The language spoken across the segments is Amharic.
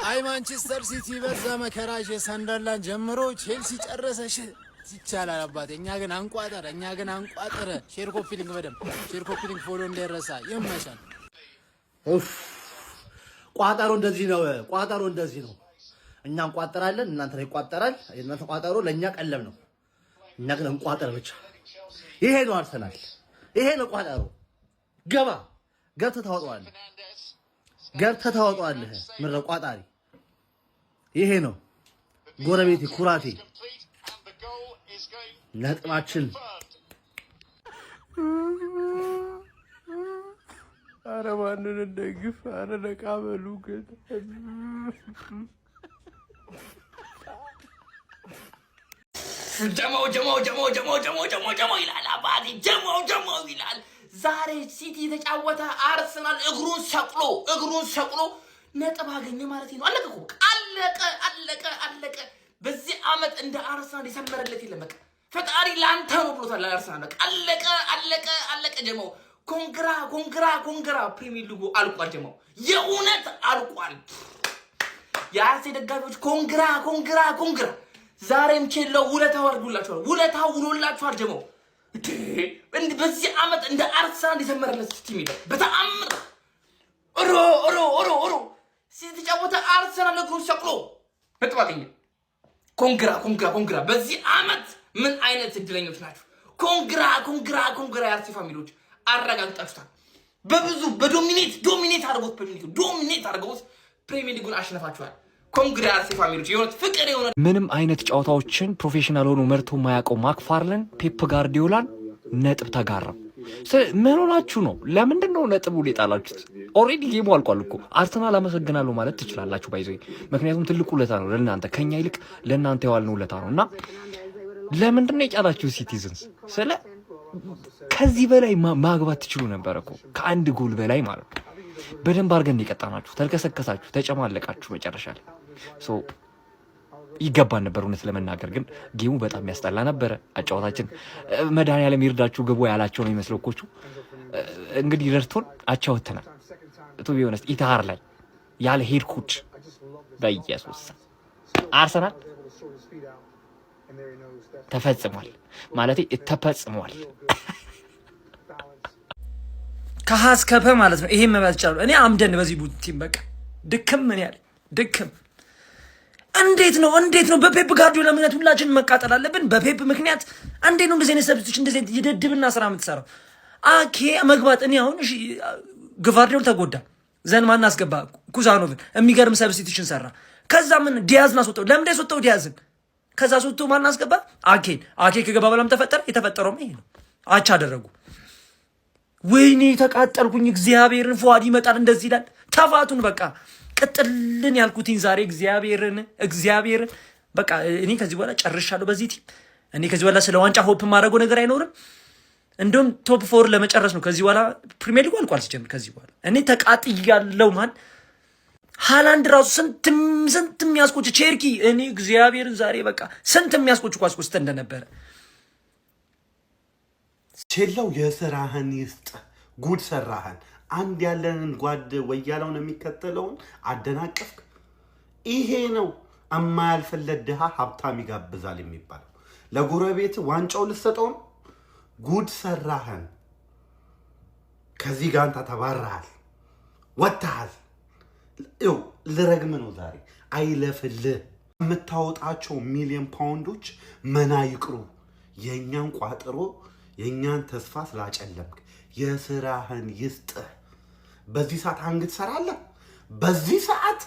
አይ ማንቸስተር ሲቲ በዛ መከራሽ የሰንደርላንድ ጀምሮ ቼልሲ ጨረሰሽ ይቻላል አባቴ። እኛ ግን አንቋጠረ። ሼር ኮፒ ሊንክ በደምብ ሼር ኮፒ ሊንክ ፎሎ እንዳይረሳ ይመሻል። ኡፍ ቋጠሮ እንደዚህ ነው። እኛ እንቋጠራለን፣ እናንተ ላይ ይቋጠራል። እናንተ ቋጠሮ ለኛ ቀለም ነው። እኛ ግን እንቋጠር ብቻ። ይሄ ነው አርሰናል። ይሄ ነው ቋጠሮ። ገብተህ ታወጣዋለህ። ምረ ቋጣሪ ይሄ ነው ጎረቤቴ፣ ኩራቴ፣ ነጥባችን። አረ ማንን እንደግፍ? አረ ነቃበሉ ግን ጀሞ ይላል አባቴ። ጀሞ ይላል። ዛሬ ሲቲ የተጫወተ አርሰናል እግሩን ሰቅሎ ነጥብ አገኘ ማለት ነው። አለቀ። በዚህ አመት እንደ አርሰናል የሰመረለት የለም። በቃ ፈጣሪ ላንተ ነው ብሎታል አርሰናል። በቃ አለቀ። ጀሞ ኮንግራ። ፕሪሚየር ሊጉ አልቋል። ጀሞ የእውነት አልቋል። የአርሰናል ደጋፊዎች ኮንግራ። ዛሬም ቼለው ውለታው ውሎላችኋል። ጀሞ በዚህ አመት እንደ አርሰናል የሰመረለት ቲም ይላል። በተአምር ኦሮ ሲተጫወተ አርሰናል እግሩን ሰቅሎ ነጥብ አገኘ። ኮንግራ። በዚህ አመት ምን አይነት እድለኞች ናችሁ? ኮንግራ የአርሰናል ፋሚሊዎች አረጋግጣችኋል። በብዙ ዶሚኔት አድርገውት ፕሪሚየር ሊጉን አሸነፋችኋል። ኮንግራ የአርሰናል ፋሚሊዎች የሆነ ፍቅር የሆነ ምንም አይነት ጨዋታዎችን ፕሮፌሽናል ሆኖ መርቶ ማያውቀው ማክፋርለን ፔፕ ጋርዲዮላን ነጥብ ተጋራ። ምን ሆናችሁ ነው? ለምንድን ነው ነጥቡ ሊጣላችሁት? ኦሬዲ ጌሙ አልቋል እኮ። አርሰናል አመሰግናለሁ ማለት ትችላላችሁ ባይዘይ፣ ምክንያቱም ትልቁ ውለታ ነው ለእናንተ፣ ከኛ ይልቅ ለእናንተ የዋልነው ውለታ ነው። እና ለምንድን ነው የጫላችሁ ሲቲዝንስ? ከዚህ በላይ ማግባት ትችሉ ነበር እኮ፣ ከአንድ ጎል በላይ ማለት ነው። በደንብ አድርገን የቀጣናችሁ፣ ተልከሰከሳችሁ፣ ተጨማለቃችሁ መጨረሻ ላይ ይገባን ነበር። እውነት ለመናገር ግን ጌሙ በጣም ያስጠላ ነበረ። አጫወታችን መድኃኒዓለም ይርዳችሁ ግቦ ያላቸው ነው የሚመስለው እኮቹ። እንግዲህ ረድቶን አቻወተናል። ቱ ቢሆነስ ኢታሃር ላይ ያለ ሄድ ኮች በኢየሱስ አርሰናል ተፈጽሟል ማለት ተፈጽሟል። ከሀስከፈ ማለት ነው። ይሄን መባል ይችላል። እኔ አምደን በዚህ ቲም በቃ ድክም ምን ያለ ድክም። እንዴት ነው በፔፕ ጋርዲዮላ ምክንያት ሁላችንም መቃጠል አለብን? በፔፕ ምክንያት እንዴት ነው እንደዚህ አይነት ሰብስቲቱሽን እንደዚህ አይነት የደድብና ስራ የምትሰራው? አኬ መግባት እኔ አሁን እሺ ግቫርዲዮል ተጎዳ፣ ዘን ማን አስገባ? ኩዛኖቭን የሚገርም ሰብስቲቱሽን ሰራ። ከዛ ምን ዲያዝን አስወጣው። ለምን ያስወጣው ዲያዝን? ከዛ አስወጣው ማን አስገባ? አኬ ከገባ በላም የተፈጠረውም ይሄ ነው። አቻ አደረጉ። ወይኔ ተቃጠልኩኝ። እግዚአብሔርን ፏድ ይመጣል እንደዚህ ይላል። ተፋቱን በቃ ቅጥልን ያልኩትኝ ዛሬ እግዚአብሔርን በቃ እኔ ከዚህ በኋላ ጨርሻለሁ በዚህ ቲም። እኔ ከዚህ በኋላ ስለ ዋንጫ ሆፕ ማድረገው ነገር አይኖርም። እንደውም ቶፕ 4 ለመጨረስ ነው ከዚህ በኋላ። ፕሪሚየር ሊጉ አልቋል ሲጀምር ከዚህ በኋላ እኔ ተቃጥያለሁ። ማን ሃላንድ ራሱ ስንት የሚያስቆጭ ቼርኪ እኔ እግዚአብሔርን ዛሬ በቃ ስንት የሚያስቆጭ ኳስ ኮስተ እንደነበረ ቼላው የስራህን ይስጥ። ጉድ ሰራህን። አንድ ያለንን ጓድ ወያላውን የሚከተለውን አደናቀፍክ። ይሄ ነው እማያልፍለት ድሃ ሀብታም ይጋብዛል የሚባለው። ለጎረቤት ዋንጫው ልሰጠው ነው። ጉድ ሰራህን። ከዚህ ጋር አንተ ተባረሃል፣ ወጥተሃል። ልረግም ነው ዛሬ። አይለፍልህ። የምታወጣቸው ሚሊዮን ፓውንዶች መና ይቅሩ። የእኛን ቋጥሮ የእኛን ተስፋ ስላጨለምክ የስራህን ይስጥህ። በዚህ ሰዓት አንግት ሰራለህ። በዚህ ሰዓት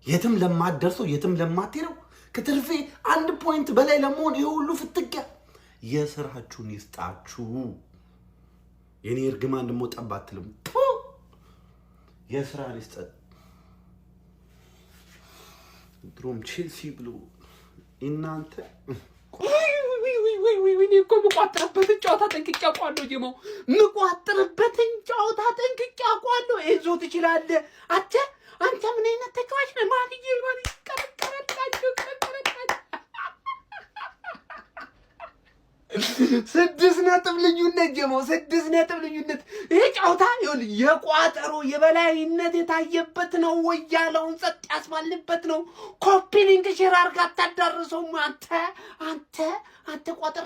የትም ለማትደርሰው የትም ለማትሄደው ከትርፌ 1 ፖይንት በላይ ለመሆን ይሄ ሁሉ ፍትጊያ የስራችሁን ይስጣችሁ። የኔ እርግማን ደሞ ጠባትልም የስራን ይስጥ። ድሮም ቼልሲ ብሎ እናንተ እኮ የምቋጥርበትን ጨዋታ ጠንቅቄ አውቃለሁ። ጀማው የምቋጥርበትን ጨዋታ ጠንቅቄ አውቃለሁ። እዞ ትችላለህ። አንተ ምን አይነት ተጫዋች ነህ? ማን ቀረቀረላችሁ 6 ነጥብ ልዩነት ጀመው 6 ነጥብ ልዩነት። ይሄ ጨዋታ ይኸውልህ የቋጠሮ የበላይነት የታየበት ነው ወይ ያለውን ጸጥ ያስባልበት ነው። ኮፒ ሊንክ ሼር አድርጋ አታዳርሰውም። አንተ ቋጠር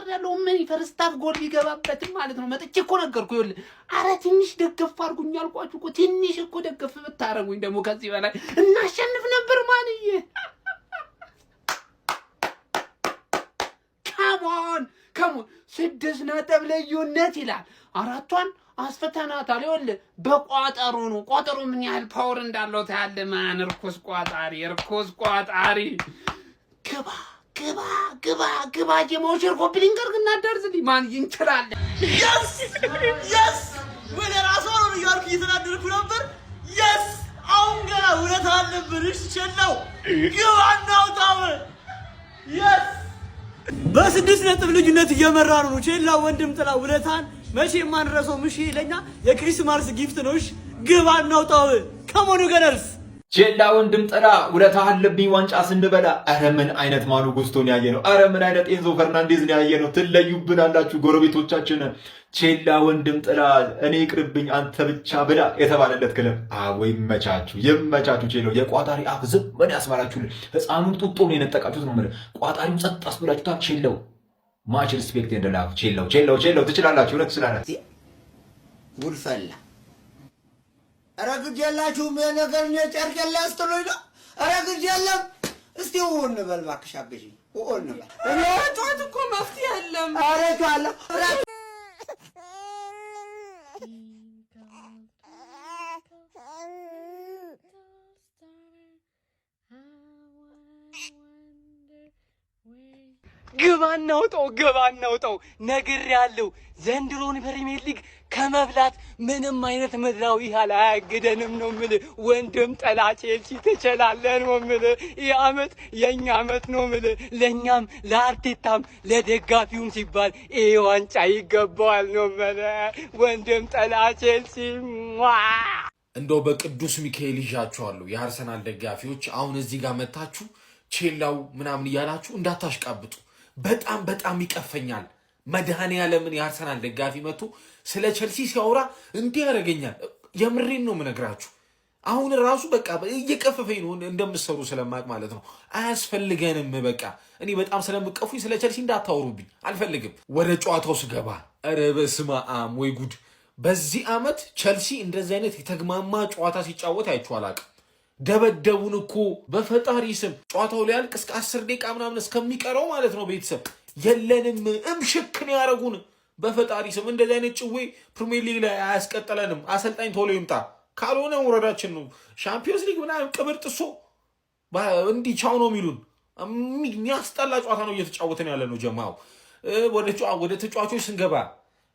ያለው ምን ፈርስት ሃፍ ጎል ቢገባበትም ማለት ነው። መጥቼ እኮ ነገርኩ። ይኸውልህ አረ ትንሽ ደገፍ አድርጉኝ አልኳችሁ እኮ። ትንሽ እኮ ደገፍ ብታረጉኝ ደግሞ ከዚህ በላይ እናሸንፍ ነበር ማንዬ። ካሞን 6 ነጥብ ልዩነት ይላል። 4ቷን አስፈተናታል። ይኸውልህ በቋጠሮ ነው። ቋጠሮ ምን ያህል ፓወር እንዳለው ታያለህ። ማን እርኩስ ቋጣሪ ግባ ጀማው ሸርኮ ቢሊንገር እና ደርዝልኝ ማን እንችላለን። የስ ወደ ራሷ ነው እያልኩ እየተናደድኩ ነበር። የስ አሁን ገና ውለታ አለብን። እሺ ቸለው ግባ እናውጣው። የስ በ6 ነጥብ ልዩነት እየመራ ነው። ቼላ ወንድም ጥላ ውለታን መቼ ማንረሰው ምሽ ለኛ የክሪስማስ ጊፍት ነው። እሺ ግባ እናውጣው። ከሞኑ ገነርስ ቼላ ወንድም ጥላ ውለታ አለብኝ ዋንጫ ስንበላ። አረ ምን አይነት ማኑ ጉስቶን ያየ ነው። አረ ምን አይነት ኤንዞ ፈርናንዴዝን ያየ ነው። ትለዩብን አላችሁ ጎረቤቶቻችን። ቼላ ወንድም ጥላ እኔ ይቅርብኝ አንተ ብቻ ብላ የተባለለት ክለብ። አዎ ይመቻችሁ ቼሎ። የቋጣሪ አፍ ዝም ምን ያስባላችሁልን። ህፃኑን ጡጦ ነው የነጠቃችሁት ነው ማለት። ቋጣሪውን ጸጥ አስብላችሁታል። ቼሎ ማች ሪስፔክት ኤንድ ላቭ። ቼሎ ትችላላችሁ። እውነት ትችላላችሁ። ጉልፈላ ኧረ ግድ የላችሁም። የነገር ጨርቅ ያስተሎኝ ነው። ኧረ ግድ የለም። እስቲ እንበል እባክሽ አግዢኝ። እንበል እኔ ጧት እኮ መፍትሄ የለም። ኧረ ቷለ ግባ እናውጣው ነግሬያለሁ። ዘንድሮን ፕሪሚየር ሊግ ከመብላት ምንም አይነት ምድራዊ ሀል አያግደንም ነው የምልህ። ወንድም ጠላ ቼልሲ ትችላለህ ነው የምልህ። ይህ ዓመት የእኛ ዓመት ነው የምልህ። ለእኛም ለአርቴታም ለደጋፊውም ሲባል ይህ ዋንጫ ይገባዋል ነው የምልህ። ወንድም ጠላ ቼልሲ እንደው በቅዱስ ሚካኤል ይዣችኋለሁ። የአርሰናል ደጋፊዎች አሁን እዚህ ጋር መታችሁ ቼላው ምናምን እያላችሁ እንዳታሽቃብጡ። በጣም ይቀፈኛል። መድኃኔዓለምን የአርሰናል ደጋፊ መጥቶ ስለ ቸልሲ ሲያወራ እንዲህ ያደርገኛል። የምሬን ነው የምነግራችሁ። አሁን ራሱ በቃ እየቀፈፈኝ ነው እንደምትሰሩ ስለማቅ ማለት ነው። አያስፈልገንም። በቃ እኔ በጣም ስለምቀፉኝ ስለ ቸልሲ እንዳታወሩብኝ አልፈልግም። ወደ ጨዋታው ስገባ ኧረ በስመ አብ ወይ ጉድ! በዚህ ዓመት ቸልሲ እንደዚህ አይነት የተግማማ ጨዋታ ሲጫወት አይቼው አላውቅም። ደበደቡን እኮ በፈጣሪ ስም። ጨዋታው ሊያልቅ እስከ 10 ደቂቃ ምናምን እስከሚቀረው ማለት ነው ቤተሰብ የለንም እምሽክን ያረጉን በፈጣሪ ስም። እንደዚህ አይነት ጭዌ ፕሪሚየር ሊግ ላይ አያስቀጥለንም። አሰልጣኝ ቶሎ ይምጣ፣ ካልሆነ ውረዳችን ነው። ሻምፒዮንስ ሊግ ምናምን ቅብር ጥሶ እንዲህ ቻው ነው የሚሉን። የሚያስጠላ ጨዋታ ነው እየተጫወትን ያለ ነው። ጀማው ወደ ተጫዋቾች ስንገባ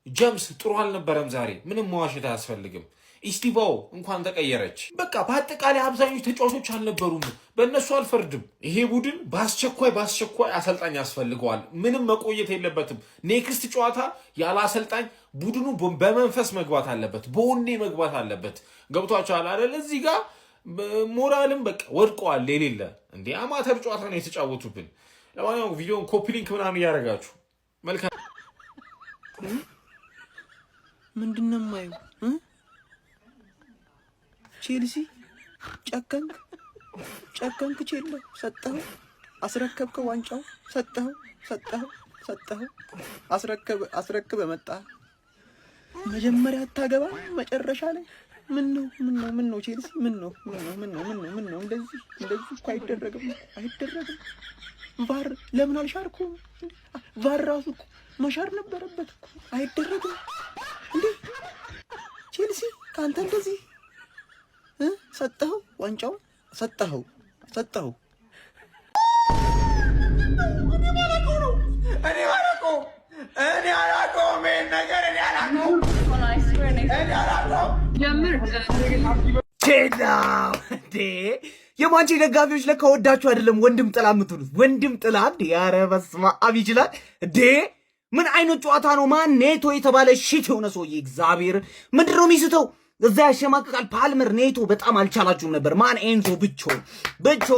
ጀምስ ጥሩ አልነበረም ዛሬ። ምንም መዋሸት አያስፈልግም። ኢስቲቫው እንኳን ተቀየረች። በቃ በአጠቃላይ አብዛኞቹ ተጫዋቾች አልነበሩም። በእነሱ አልፈርድም። ይሄ ቡድን በአስቸኳይ አሰልጣኝ ያስፈልገዋል። ምንም መቆየት የለበትም። ኔክስት ጨዋታ ያለ አሰልጣኝ ቡድኑ በመንፈስ መግባት አለበት፣ በወኔ መግባት አለበት። ገብቷቸዋል አይደል? እዚህ ጋር ሞራልም በቃ ወድቀዋል። የሌለ እንደ አማተር ጨዋታ ነው የተጫወቱብን። ለማንኛውም ቪዲዮን ኮፒ ሊንክ ምናምን እያደረጋችሁ መልካም። ምንድነው የማየው? ቼልሲ ጨከንክ ቼሎ ሰጠኸው፣ አስረከብከው፣ ዋንጫው ሰጠኸው፣ አስረክበ መጣ። መጀመሪያ አታገባ፣ መጨረሻ ላይ ምን ነው ቼልሲ ምን ነው እንደዚህ እኮ አይደረግም። ቫር ለምን አልሻርኩም? ቫር ራሱ እኮ መሻር ነበረበት እኮ። አይደረግም እንዴ ቼልሲ ካንተ እንደዚህ ሰጠኸው፣ ዋንጫው ሰጠኸው። እኔ አላውቀውም ይሄን ነገር እኔ አላውቀውም። የማንቼ ደጋፊዎች ለካ ወዳችሁ አይደለም ወንድም ጥላ የምትሉት። ወንድም ጥላ እንዴ! ኧረ በስመ አብ ይችላል እንዴ! ምን አይነት ጨዋታ ነው? ማን ኔቶ የተባለ ሺት የሆነ ሰውዬ እግዚአብሔር ምንድን ነው የሚስተው? እዛ ያሸማቅቃል። ፓልመር ኔቶ በጣም አልቻላችሁም ነበር። ማን ኤንዞ ብቻውን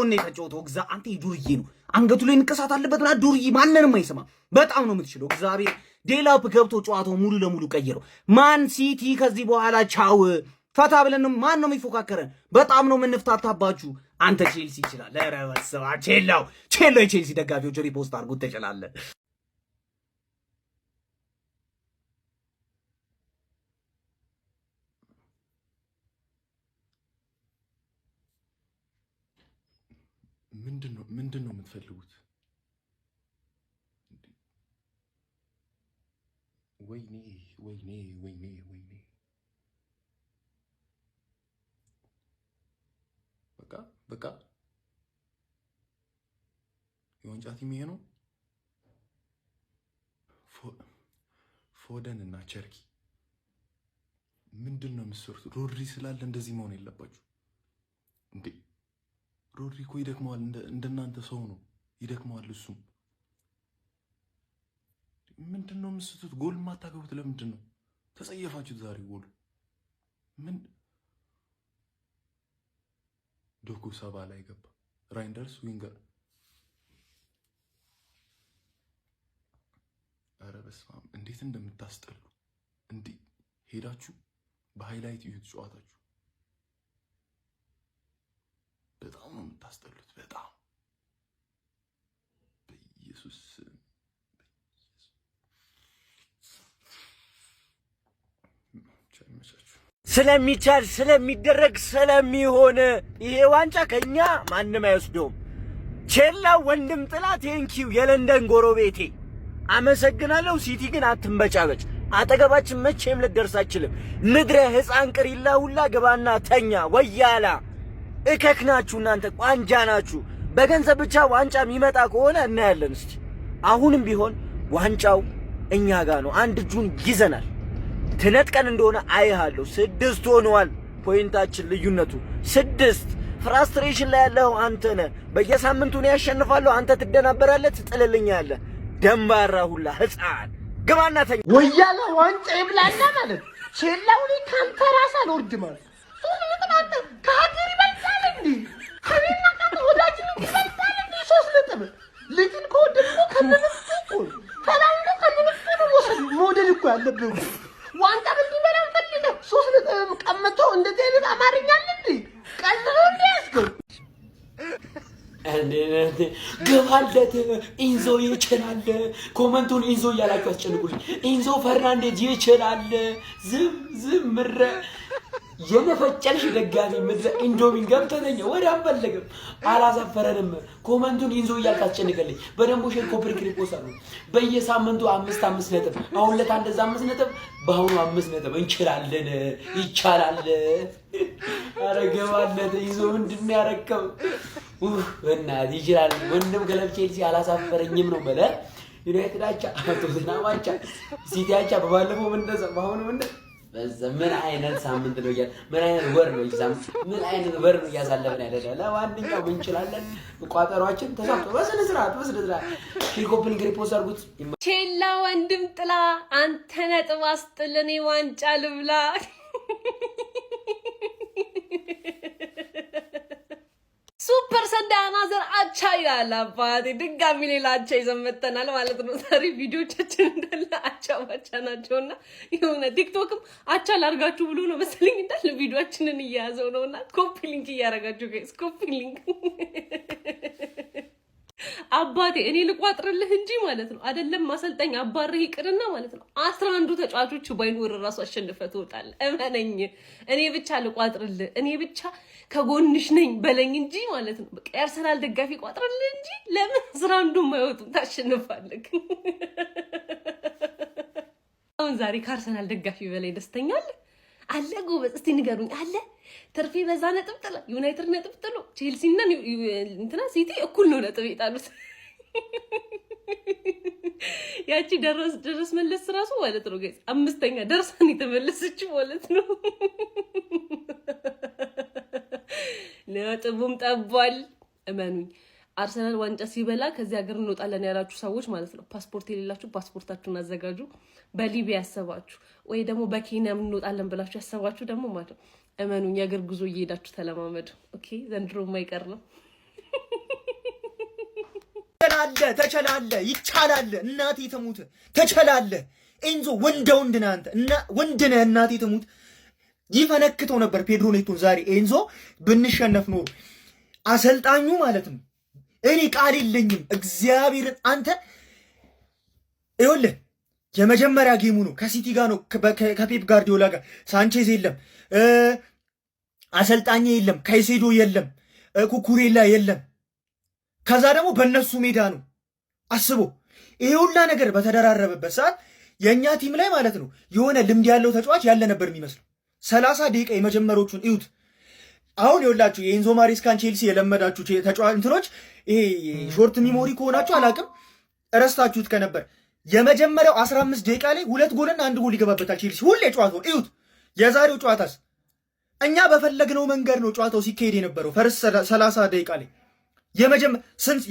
ነው የተጫወተው። አንተ ዱርዬ ነው አንገቱ ላይ ንቅሳት አለበትና ዱርዬ ማንንም አይሰማ። በጣም ነው የምትችለው። እግዚአብሔር ዴላፕ ገብቶ ጨዋታው ሙሉ ለሙሉ ቀይረው። ማን ሲቲ ከዚህ በኋላ ቻው ፈታ ብለን ማን ነው የሚፎካከረን? በጣም ነው የምንፍታታባችሁ። አንተ ቼልሲ ይችላል። ኧረ በስመ አብ ቼላው የቼልሲ ደጋፊዎች ሪፖስት አድርጉት ትችላለህ። ምንድን ነው የምትፈልጉት? ወይኔ በቃ የዋንጫ ቲም ይሄ ነው። ፎደን እና ቸርኪ ምንድን ነው የምትሰሩት? ሮድሪ ስላለ እንደዚህ መሆን የለባችሁ እንዴ! ሮድሪ እኮ ይደክመዋል፣ እንደናንተ ሰው ነው፣ ይደክመዋል። እሱም ምንድን ነው የምትስቱት? ጎል ማታገቡት ለምንድን ነው? ተጸየፋችሁት ዛሬ ጎል ምን ዶኩ ሰባ ላይ ገባ። ራይንደርስ ዊንገር። ኧረ በስመ አብ እንዴት እንደምታስጠሉ! እንዲህ ሄዳችሁ በሃይላይት እዩት ጨዋታችሁ። በጣም ነው የምታስጠሉት። በጣም በኢየሱስ ስለሚቻል ስለሚደረግ ስለሚሆን ይሄ ዋንጫ ከኛ ማንም አይወስደውም። ቼላ ወንድም ጥላ ቴንኪው የለንደን ጎረቤቴ አመሰግናለሁ። ሲቲ ግን አትንበጫበጭ። አጠገባችን መቼም ልትደርስ አትችልም። ምድረ ሕፃን ቅሪላ ሁላ ገባና ተኛ። ወያላ እከክ ናችሁ እናንተ፣ ቋንጃ ናችሁ። በገንዘብ ብቻ ዋንጫ የሚመጣ ከሆነ እናያለን። እስቲ አሁንም ቢሆን ዋንጫው እኛ ጋር ነው። አንድ እጁን ይዘናል። ትነጥቀን እንደሆነ አይሃለሁ። 6 ሆነዋል ፖይንታችን፣ ልዩነቱ 6። ፍራስትሬሽን ላይ ያለው አንተ ነህ። በየሳምንቱ ነው ያሸንፋለሁ፣ አንተ ትደናበራለህ፣ ትጥልልኛለህ። ደንባራ ሁላ ሕፃን ግባና ተኛ። ወያላ ዋንጫ ይብላና ማለት ቼላው ላይ ካንተ ራስ አልወርድ ማለት ከሀገር ይበልጣል እንዴ? ከኔና ከወዳጅን ይበልጣል እንዴ? 3 ነጥብ ልጅን ከወደድኩ ከነፍቁ ተላውሎ ከነፍቁ ነው መውደድ እኮ ያለብህ። ዋንጫ ብትበላ ፈልገህ 3 ነጥብ ቀምተው እንደዚህ አይነት አማርኛ አለ እንዴ? ቀልሎ እንዴ ያስገው እንዴ ገባለት። ኢንዞ ይችላል። ኮመንቱን ኢንዞ እያላችሁ አስጨንቁልኝ። ኢንዞ ፈርናንዴዝ ይችላል። ዝም ምረ የነፈጨልሽ ደጋሚ ምድረ ኢንዶሚን ገብተተኛ ወደ አንፈልግም፣ አላሳፈረንም። ኮመንቱን ኢንዞ እያልክ አስጨንቀልኝ። በደንብ ሼር ኮፒ ሪፖስት አሉ። በየሳምንቱ 5 ነጥብ፣ አሁን ለታ እንደዛ 5 ነጥብ፣ በአሁኑ 5 ነጥብ። እንችላለን፣ ይቻላል። አረ ገባለት። ኢንዞ ምንድን ያረከው እናት ይችላል። ወንድም ገለብ ቼልሲ አላሳፈረኝም ነው በለ። ዩናይትድ አቻ፣ ቶተንሃም አቻ፣ ሲቲ አቻ። በባለፈው ምን እንደዛ በአሁኑ ምን ምን አይነት ሳምንት ነው? ምን አይነት ወር ነው? ምን አይነት ወር ነው እያሳለፍን ያለ? ለማንኛውም እንችላለን። ቋጠሯችን ተሳክቶ በስነ ስርዓት ሂልኮፕሊንግ ሪፖርት አድርጉት። ቼላ ወንድም ጥላ አንተ ነጥብ አስጥል፣ እኔ ዋንጫ ልብላ። ሱፐር ሰንዳይ አናዘር አቻ ይላል አባቴ። ድጋሚ ሌላ አቻ ይዘን መጥተናል ማለት ነው። ዛሬ ቪዲዮቻችን እንዳለ አቻ ባቻ ናቸውና የሆነ ቲክቶክም አቻ ላርጋችሁ ብሎ ነው መሰለኝ እንዳለ ቪዲዮአችንን እያያዘው ነውና ኮፒ ሊንክ እያረጋችሁ ጋይስ፣ ኮፒ ሊንክ አባቴ እኔ ልቋጥርልህ እንጂ ማለት ነው አይደለም ማሰልጠኝ አባርህ ይቅርና ማለት ነው 11 ተጫዋቾች ባይኖር ራሱ አሸንፈህ ትወጣለህ። እመነኝ። እኔ ብቻ ልቋጥርልህ፣ እኔ ብቻ ከጎንሽ ነኝ በለኝ እንጂ ማለት ነው። በቃ የአርሰናል ደጋፊ ቋጥርልህ እንጂ ለምን 11ዱም አይወጡም? ታሸንፋለህ። አሁን ዛሬ ከአርሰናል ደጋፊ በላይ ደስተኛ አለ ጎበዝ? እስቲ ንገሩኝ። አለ ትርፌ በዛ ነጥብ ጥላ ዩናይትድ ነጥብ ጥሎ ቼልሲና እንትና ሲቲ እኩል ነው ነጥብ የጣሉት። ያቺ ደረስ መለስ ራሱ ማለት ነው ጋይስ 5ኛ ደርሳን የተመለሰችው ማለት ነው። ነጥቡም ጠቧል። እመኑኝ አርሰናል ዋንጫ ሲበላ ከዚህ ሀገር እንወጣለን ያላችሁ ሰዎች ማለት ነው ፓስፖርት የሌላችሁ ፓስፖርታችሁን አዘጋጁ። በሊቢያ ያሰባችሁ ወይ ደግሞ በኬንያ እንወጣለን ብላችሁ ያሰባችሁ ደግሞ ማለት ነው እመኑኝ የሀገር ጉዞ እየሄዳችሁ ተለማመዱ። ኦኬ ዘንድሮ የማይቀር ነው። ተቸላለ ይቻላል እናቴ ተሙት ተቸላለ ኤንዞ ወንድ ነህ አንተ እና ወንድ ነህ እናቴ ተሙት ይፈነክተው ነበር ፔድሮ ኔቶን ዛሬ ኤንዞ ብንሸነፍ ኖሮ አሰልጣኙ ማለት ነው እኔ ቃል የለኝም እግዚአብሔርን አንተ ይኸውልህ የመጀመሪያ ጌሙ ነው ከሲቲ ጋር ነው ከፔፕ ጋርዲዮላ ጋር ሳንቼዝ የለም አሰልጣኝ የለም ካይሴዶ የለም ኩኩሬላ የለም ከዛ ደግሞ በእነሱ ሜዳ ነው አስቦ ይሄ ሁላ ነገር በተደራረበበት ሰዓት የኛ ቲም ላይ ማለት ነው የሆነ ልምድ ያለው ተጫዋች ያለ ነበር የሚመስለው 30 ደቂቃ የመጀመሪያዎቹን እዩት አሁን ይኸውላችሁ የኤንዞ ማሬስካን ቼልሲ የለመዳችሁ ተጫዋች እንትኖች ይሄ ሾርት ሚሞሪ ከሆናችሁ አላቅም እረስታችሁት ከነበር የመጀመሪያው 15 ደቂቃ ላይ 2 ጎልና 1 ጎል ይገባበታል ቼልሲ ሁሌ ጨዋታው እዩት የዛሬው ጨዋታስ እኛ በፈለግነው መንገድ ነው ጨዋታው ሲካሄድ የነበረው ፈርስ 30 ደቂቃ ላይ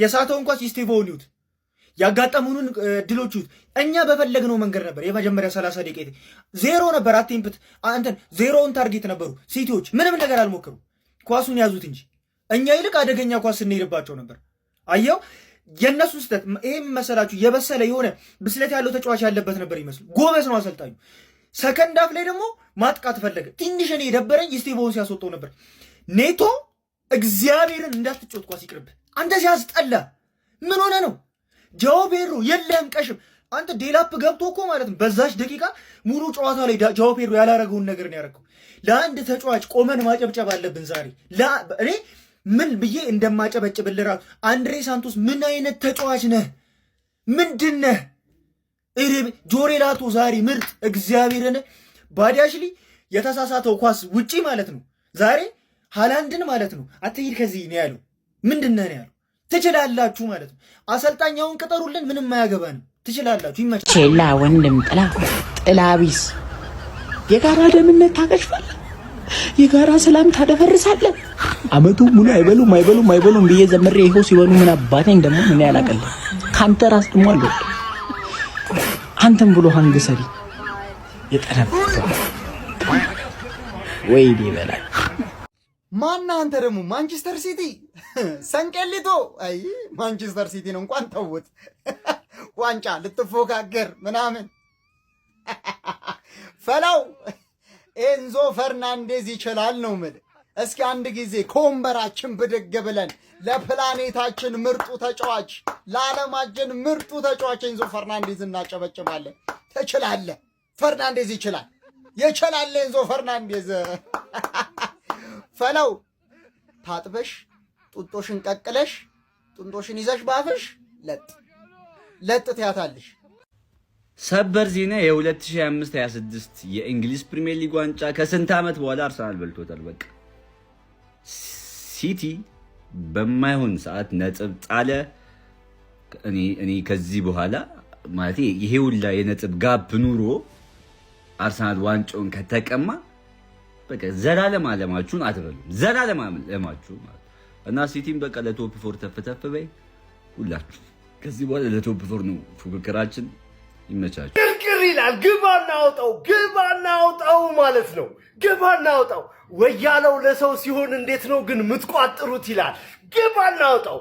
የሳተው እንኳን ሲስቴቮን ይዩት ያጋጠሙንን ድሎች ይዩት እኛ በፈለግነው መንገድ ነበር የመጀመሪያ 30 ደቂቃ ዜሮ ነበር አቴምፕት አንተን ዜሮውን ታርጌት ነበሩ ሲቲዎች ምንም ነገር አልሞከሩ ኳሱን ያዙት እንጂ እኛ ይልቅ አደገኛ ኳስ ስንሄድባቸው ነበር አየው የነሱ ስህተት ይሄም መሰላችሁ የበሰለ የሆነ ብስለት ያለው ተጫዋች ያለበት ነበር ይመስል ጎበዝ ነው አሰልጣኙ ሰከንድ አፍ ላይ ደግሞ ማጥቃት ፈለገ ትንሽ እኔ የደበረኝ ስቴቮን ሲያስወጣው ነበር ኔቶ እግዚአብሔርን እንዳትጮት ኳስ ይቅርብ አንተ ሲያስጠላ ምን ሆነ ነው ጃኦ ፔድሮ የለም ቀሽም አንተ ዴላፕ ገብቶ እኮ ማለት ነው በዛች ደቂቃ ሙሉ ጨዋታ ላይ ጃኦ ፔድሮ ያላረገውን ነገር ነው ያረከው ለአንድ ተጫዋች ቆመን ማጨብጨብ አለብን ዛሬ እኔ ምን ብዬ እንደማጨበጭብልህ ራሱ አንድሬ ሳንቶስ ምን አይነት ተጫዋች ነህ ምንድነህ ጆሬላቶ ዛሬ ምርጥ እግዚአብሔርን ባዲያሽሊ የተሳሳተው ኳስ ውጪ ማለት ነው ዛሬ ሃላንድን ማለት ነው አትሂድ ከዚህ ነው ያለው ምንድነው ነው ያለው ትችላላችሁ ማለት ነው አሰልጣኛውን ቅጠሩልን ምንም ማያገባንም ትችላላችሁ ይመጣ ቼላ ወንድም ጥላቢስ የጋራ ደምነት ታቀሽፋል የጋራ ሰላም ታደፈርሳለ አመቱ ሙሉ አይበሉም ብዬ ዘመሬ ይሄው ሲበሉ ምን አባቴን ደግሞ ምን ያላቀለ ካንተ ራስ ደሞ አለ አንተም ብሎ ሃንገሰሪ የጠረፈ ወይ ቢበላ ማና አንተ ደግሞ ማንቸስተር ሲቲ ሰንቀሊቶ አይ ማንቸስተር ሲቲ ነው እንኳን ተውት ዋንጫ ልትፎካገር ምናምን ፈላው ኤንዞ ፈርናንዴዝ ይችላል ነው ማለት እስኪ አንድ ጊዜ ኮምበራችን ብድግ ብለን ለፕላኔታችን ምርጡ ተጫዋች ለዓለማችን ምርጡ ተጫዋች ኤንዞ ፈርናንዴዝ እናጨበጭባለን ትችላለህ ፈርናንዴዝ ይችላል ኤንዞ ፈርናንዴዝ ፈላው ታጥበሽ ጡጦሽን ቀቅለሽ ጡንጦሽን ይዘሽ ባፍሽ ለጥ ትያታለሽ ሰበር ዜና የ2025-26 የእንግሊዝ ፕሪሚየር ሊግ ዋንጫ ከስንት ዓመት በኋላ አርሰናል በልቶታል በቃ ሲቲ በማይሆን ሰዓት ነጥብ ጣለ እኔ ከዚህ በኋላ ማለት ይሄ ሁላ የነጥብ ጋፕ ኑሮ አርሰናል ዋንጫውን ከተቀማ በቃ ዘላለም አለማችሁን አትበሉም ዘላለም አለማችሁን እና ሲቲም በቃ ለቶፕ 4 ተፈተፈ በይ ሁላችሁ ከዚህ በኋላ ለቶፕ 4 ነው ፉክክራችን ይመቻችሁ ግርግር ይላል ግባና አውጣው ማለት ነው ግባና አውጣው ወያለው ለሰው ሲሆን እንዴት ነው ግን ምትቋጥሩት ይላል ግባና አውጣው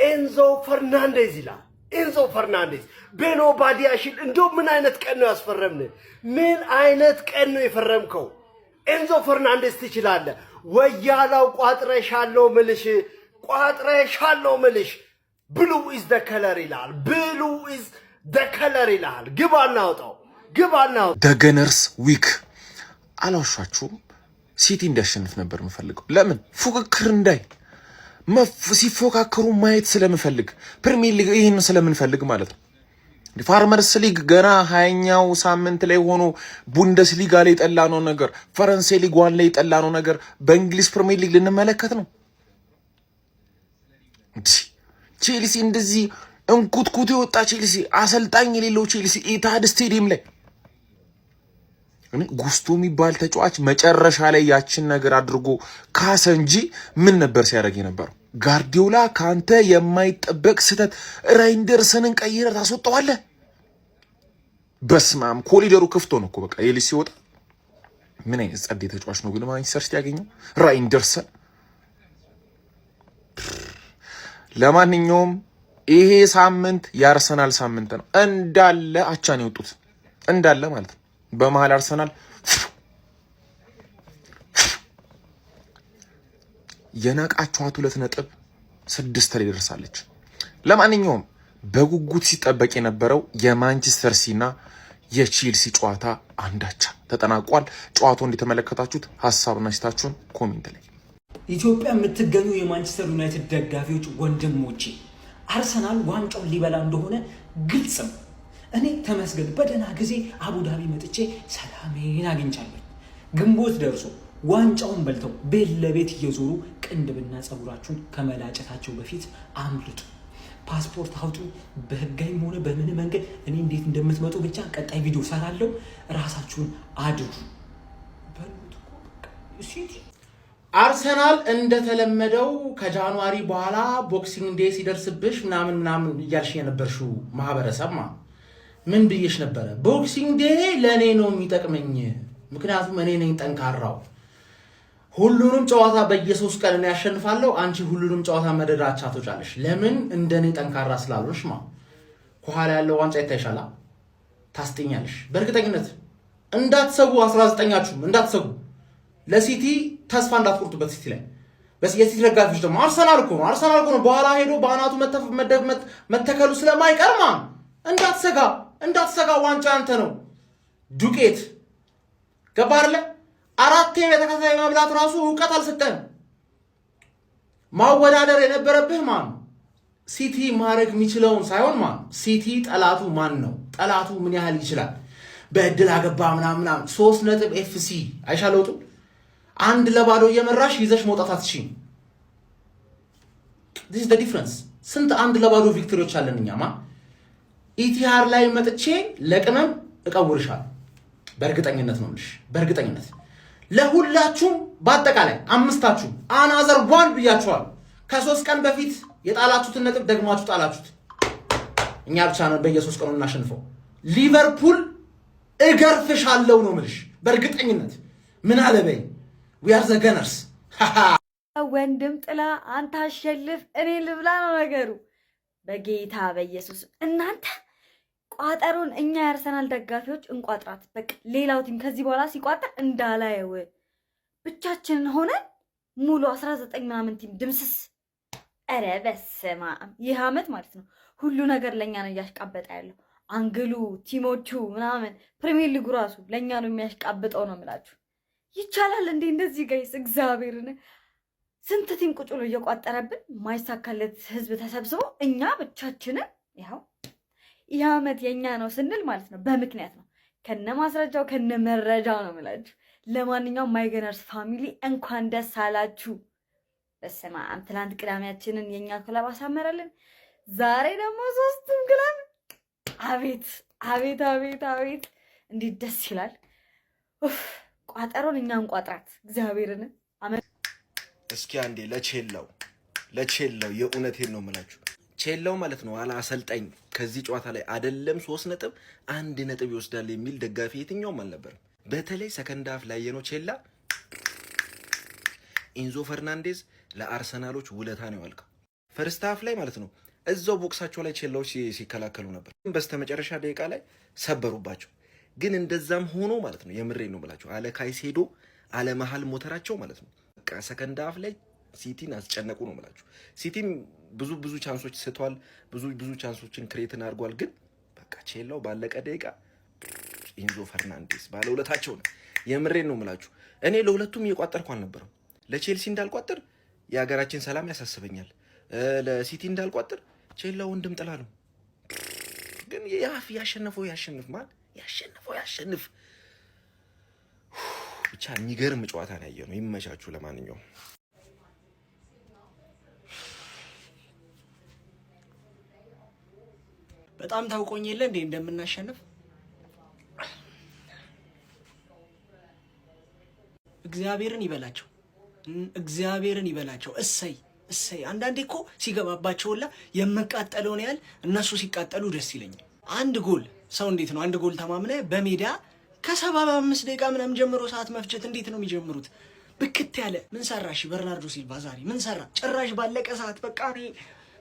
ኤንዞ ፈርናንዴዝ ይላል ኤንዞ ፈርናንዴዝ ቤኖ ባዲያሽን እንደው ምን አይነት ቀን ነው ያስፈረምን ምን አይነት ቀን ነው የፈረምከው ኤንዞ ፈርናንዴዝ ትችላለህ ወያላው ቋጥረሻለው ምልሽ ብሉ ኢዝ ዘ ከለር ይላል ግባና አውጣው ደገነርስ ዊክ አላውሻችሁም ሲቲ እንዲያሸንፍ ነበር የምፈልገው ለምን ፉክክር እንዳይ ሲፎካከሩ ማየት ስለምፈልግ ፕሪሚየር ሊግ ይሄን ስለምንፈልግ ማለት ነው ፋርመርስ ሊግ ገና 20ኛው ሳምንት ላይ ሆኖ ቡንደስሊጋ ላይ ጠላነው ነገር ፈረንሳይ ሊግ 1 ላይ ጠላነው ነገር በእንግሊዝ ፕሪሚየር ሊግ ልንመለከት ነው ቼልሲ እንደዚህ እንኩትኩት የወጣ ቼልሲ አሰልጣኝ የሌለው ቼልሲ ኢታድ ስቴዲየም ላይ ጉስቶ የሚባል ተጫዋች መጨረሻ ላይ ያችን ነገር አድርጎ ካሰ እንጂ ምን ነበር ሲያደርግ የነበረው ጋርዲዮላ ካንተ የማይጠበቅ ስህተት ራይንደርሰንን ቀይረህ ታስወጣዋለህ በስማም ኮሊደሩ ክፍቶ ነው እኮ በቃ ኤሊስ ሲወጣ ምን አይነት ጸዴ ተጫዋች ነው ግን ማንቸስተር ሲቲ ያገኘው ራይንደርሰን ለማንኛውም ይሄ ሳምንት የአርሰናል ሳምንት ነው። እንዳለ አቻ ነው የወጡት እንዳለ ማለት ነው። በመሃል አርሰናል የናቃቸዋት 2.6 ላይ ደርሳለች። ለማንኛውም በጉጉት ሲጠበቅ የነበረው የማንቸስተር ሲቲና የቼልሲ ጨዋታ አንዳቻ ተጠናቋል። ጨዋታው እንደተመለከታችሁት ሀሳብና አስተያየታችሁን ኮሜንት ላይ። ኢትዮጵያ የምትገኙ የማንቸስተር ዩናይትድ ደጋፊዎች ወንድሞቼ አርሰናል ዋንጫውን ሊበላ እንደሆነ ግልጽ ነው። እኔ ተመስገን በደህና ጊዜ አቡዳቢ መጥቼ ሰላሜን አግኝቻለሁ። ግንቦት ደርሶ ዋንጫውን በልተው ቤት ለቤት እየዞሩ ቅንድብና ጸጉራችሁን ከመላጨታቸው በፊት አምልጡ፣ ፓስፖርት አውጡ። በህጋዊም ሆነ በምን መንገድ እኔ እንዴት እንደምትመጡ ብቻ ቀጣይ ቪዲዮ ሰራለሁ። ራሳችሁን አድሩ። አርሰናል እንደተለመደው ከጃንዋሪ በኋላ ቦክሲንግ ዴይ ሲደርስብሽ ምናምን እያልሽ የነበርሽው ማህበረሰብ ምን ብዬሽ ነበረ? ቦክሲንግ ዴይ ለእኔ ነው የሚጠቅመኝ፣ ምክንያቱም እኔ ነኝ ጠንካራው። ሁሉንም ጨዋታ በየ3 ቀን እኔ ያሸንፋለሁ፣ አንቺ ሁሉንም ጨዋታ መደዳቻ ትወጫለሽ። ለምን? እንደኔ ጠንካራ ስላልሆንሽ ከኋላ ያለው ዋንጫ ይታይሻላ፣ ታስጠኛለሽ። በእርግጠኝነት እንዳትሰጉ፣ 19ኛችሁም እንዳትሰጉ፣ ለሲቲ ተስፋ እንዳትቆርጡበት። ሲቲ ላይ የሲቲ ደጋፊዎች ደግሞ አርሰናል እኮ ነው በኋላ ሄዶ በአናቱ መተከሉ ስለማይቀር እንዳትሰጋ፣ ዋንጫ አንተ ነው ዱቄት። ገባህ አይደለ? 4 በተከታታይ መብላት ራሱ እውቀት አልሰጠህም። ማወዳደር የነበረብህ ሲቲ ማድረግ የሚችለውን ሳይሆን ሲቲ ጠላቱ ማን ነው፣ ጠላቱ ምን ያህል ይችላል፣ በእድል አገባ ምናምን 3 ነጥብ ኤፍሲ አይሻለውጡ 1-0 እየመራሽ ይዘሽ መውጣት አትችይም። this is the difference። ስንት 1-0 ቪክቶሪዎች አለን እኛማ። ኢቲሃር ላይ መጥቼ ለቅመም እቀውርሻለሁ። በእርግጠኝነት ነው ልሽ፣ በእርግጠኝነት ለሁላችሁም በአጠቃላይ 5ታችሁ አናዘር ዋን ብያችኋል። ከ3 ቀን በፊት የጣላችሁትን ነጥብ ደግማችሁ ጣላችሁት። እኛ ብቻ ነን በየ3 ቀኑ እናሸንፈው። ሊቨርፑል እገርፍሻለሁ ነው ምልሽ በእርግጠኝነት። ምን አለበይ we are the gunners። ወንድም ጥላ አንተ አሸልፍ እኔ ልብላ ነው ነገሩ። በጌታ በኢየሱስ እናንተ ቋጠሩን እኛ የአርሰናል ደጋፊዎች እንቋጥራት። በቃ ሌላው ቲም ከዚህ በኋላ ሲቋጠር እንዳላየው ብቻችንን ሆነን ሙሉ 19 ምናምን ቲም ድምስስ። ኧረ በስመ አብ! ይህ ዓመት ማለት ነው ሁሉ ነገር ለኛ ነው እያሽቃበጠ ያለው። አንግሉ፣ ቲሞቹ ምናምን ፕሪሚየር ሊጉ ራሱ ለኛ ነው የሚያሽቃብጠው ነው የምላችሁ። ይቻላል እንዴ እንደዚህ ጋይስ? እግዚአብሔርን ስንት ቲም ቁጭ ብሎ እየቋጠረብን ማይሳካለት ህዝብ ተሰብስቦ እኛ ብቻችንን ያው ይህ ዓመት የኛ ነው ስንል ማለት ነው በምክንያት ነው። ከነ ማስረጃው ከነ መረጃው ነው የምላችሁ። ለማንኛውም ማይገነርስ ፋሚሊ እንኳን ደስ አላችሁ። በስመ አብ! ትናንት ቅዳሜያችንን የኛ ክለብ አሳመረልን። ዛሬ ደግሞ 3ቱም ክለብ አቤት አቤት አቤት አቤት እንዴት ደስ ይላል። ቋጠሮን እኛ እንቋጥራት እግዚአብሔርን። እስኪ አንዴ ለቼላው የእውነቴን ነው የምላችሁ። ቼላው ማለት ነው አላ አሰልጣኝ ከዚህ ጨዋታ ላይ አይደለም 3 ነጥብ 1 ነጥብ ይወስዳል የሚል ደጋፊ የትኛውም አልነበረም። በተለይ ሰከንድ ሃፍ ላይ የነው ቼላ ኢንዞ ፈርናንዴዝ ለአርሰናሎች ውለታ ነው ያልከው። ፈርስት ሃፍ ላይ ማለት ነው እዛው ቦክሳቸው ላይ ቼላዎች ሲከላከሉ ነበር። በስተመጨረሻ ደቂቃ ላይ ሰበሩባቸው። ግን እንደዛም ሆኖ ማለት ነው የምሬ ነው ብላችሁ አለ ካይሴዶ አለ መሃል ሞተራቸው ማለት ነው በቃ ሰከንድ ሃፍ ላይ ሲቲን አስጨነቁ ነው ብላችሁ። ሲቲም ብዙ ቻንሶች ስቷል፣ ብዙ ቻንሶችን ክሬትን አድርጓል። ግን በቃ ቼላው ባለቀ ደቂቃ ኢንዞ ፈርናንዴስ ባለውለታቸው ነው። የምሬን ነው ብላችሁ። እኔ ለሁለቱም እየቋጠርኩ አልነበረም። ለቼልሲ እንዳልቋጥር የሀገራችን ሰላም ያሳስበኛል፣ ለሲቲ እንዳልቋጥር ቼላው ወንድም ጥላ ነው። ግን ያሸነፈው ያሸንፍ። ብቻ የሚገርም ጨዋታ ነው ያየነው። ይመቻችሁ። ለማንኛውም በጣም ታውቆኝ የለ እንዴ እንደምናሸንፍ። እግዚአብሔርን ይበላቸው። እሰይ አንዳንዴ እኮ ሲገባባቸውላ የምቃጠለውን ያህል እነሱ ሲቃጠሉ ደስ ይለኛል። አንድ ጎል ሰው እንዴት ነው አንድ ጎል ተማምነ በሜዳ ከ75 ደቂቃ ምናምን ጀምሮ ሰዓት መፍጀት እንዴት ነው የሚጀምሩት? ብክት ያለ ምን ሰራሽ? በርናርዶ ሲልቫ ዛሬ ምን ሰራ? ጭራሽ ባለቀ ሰዓት በቃ